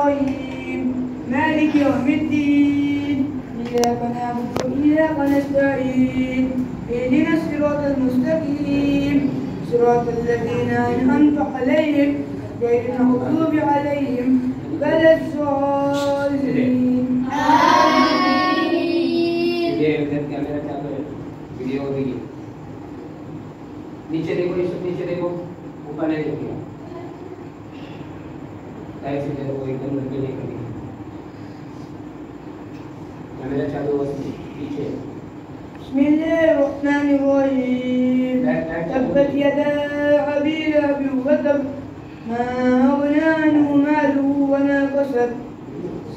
الرحيم مالك يوم الدين إياك نعبد وإياك نستعين اهدنا الصراط المستقيم صراط الذين أنعمت عليهم غير المغضوب عليهم ولا الضالين वीडियो देखिए नीचे देखो नीचे देखो ऊपर नहीं देखिए लाइट से देखो एकदम लंबी नहीं करनी कैमरा चालू हो पीछे बिस्मिल्लाहिर्रहमानिर्रहीम तब्बत यदा अबी लहब वतब ما أغنى عنه ماله وما كسب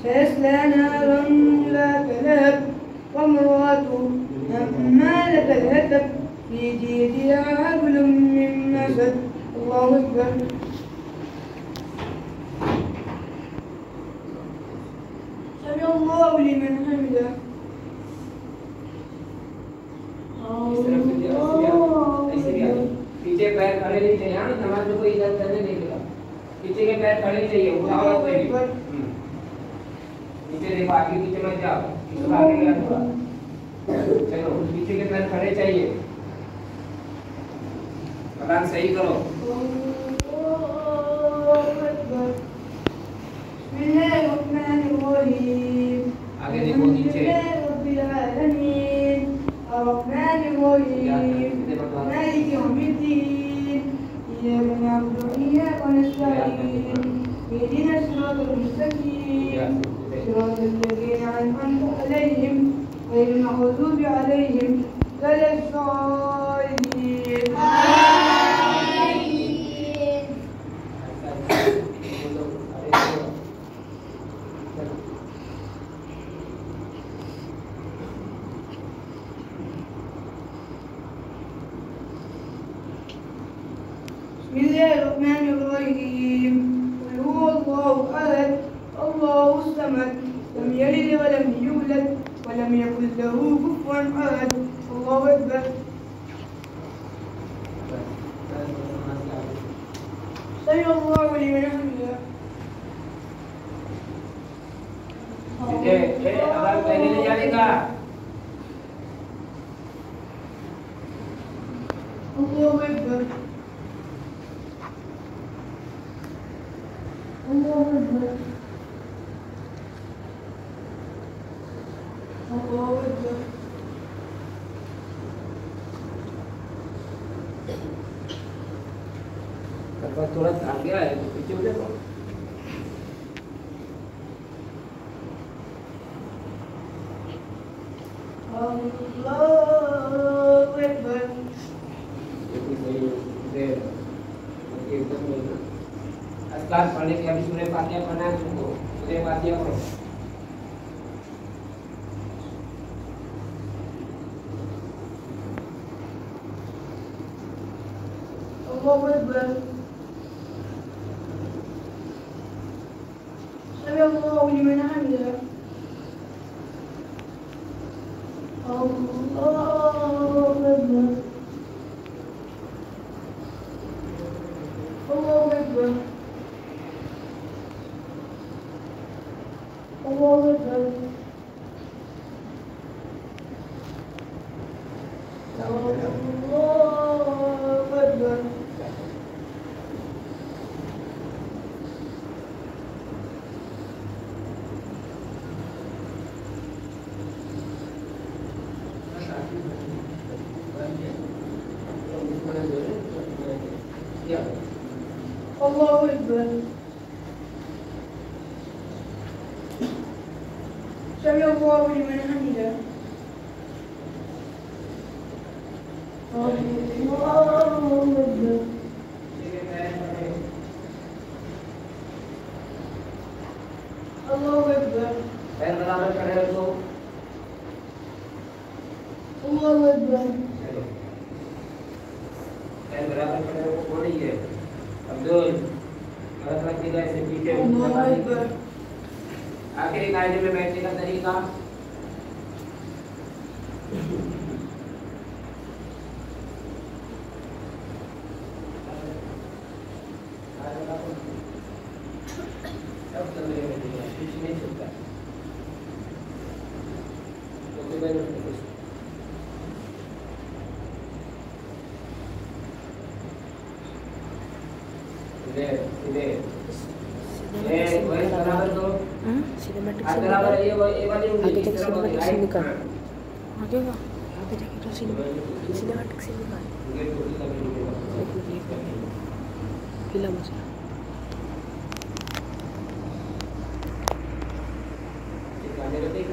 سيصلى نارا ذات لهب وامرأته حمالة الحطب في جيدها حبل من مسد الله أكبر سمع الله لمن حمده पीछे पैर खड़े नहीं चाहिए हाँ नमाज में कोई इधर करने नहीं देगा पीछे के पैर खड़े चाहिए उठाओ कोई भी नीचे देखो आगे पीछे मत जाओ पीछे आगे गया थोड़ा चलो पीछे के पैर खड़े चाहिए अकान सही करो आगे देखो नीचे الرحمن الرحيم مالك يوم الدين إياك نعبد وإياك نستعين اهدنا الصراط المستقيم صراط الذين أنعمت عليهم غير المغضوب عليهم ولا الضالين بسم الله الرحمن الرحيم قل هو الله أحد الله الصمد لم يلد ولم يولد ولم يكن له كفوا أحد الله أكبر سمع الله لمن حمده अगर पहले ले जाने का الله أكبر الله أكبر الله أكبر अगर थोड़ा आगे आए तो पीछे हो जाओ الله أكبر अस्कार पढ़ने के अभी सूर्य फातिहा पढ़ना है तुमको सूर्य फातिहा पढ़ो الله أكبر سمع الله لمن حمده الله أكبر الله أكبر الله أكبر الله أكبر الله أكبر سمع الله لمن حمده الله أكبر الله أكبر पैर बराबर खड़े रखो الله أكبر पैर बराबर खड़े रखो कौन ही है अब्दुल गलत रखिएगा ऐसे पीछे الله أكبर आखिरी कायदे में बैठने का तरीका सब चल रहे हैं Sini suka. Oke banyak terus. Ini. Woi बराबर तो सिनेमैटिक हाथ बराबर ये वाली आगे उंगली जाके इस तरफ होगी सिनेमैटिक सीन राइट निकाल आगे का आगे जाके तो सिनेमैटिक सीन निकाल ये टोटल का हिला मुझे गाने को देख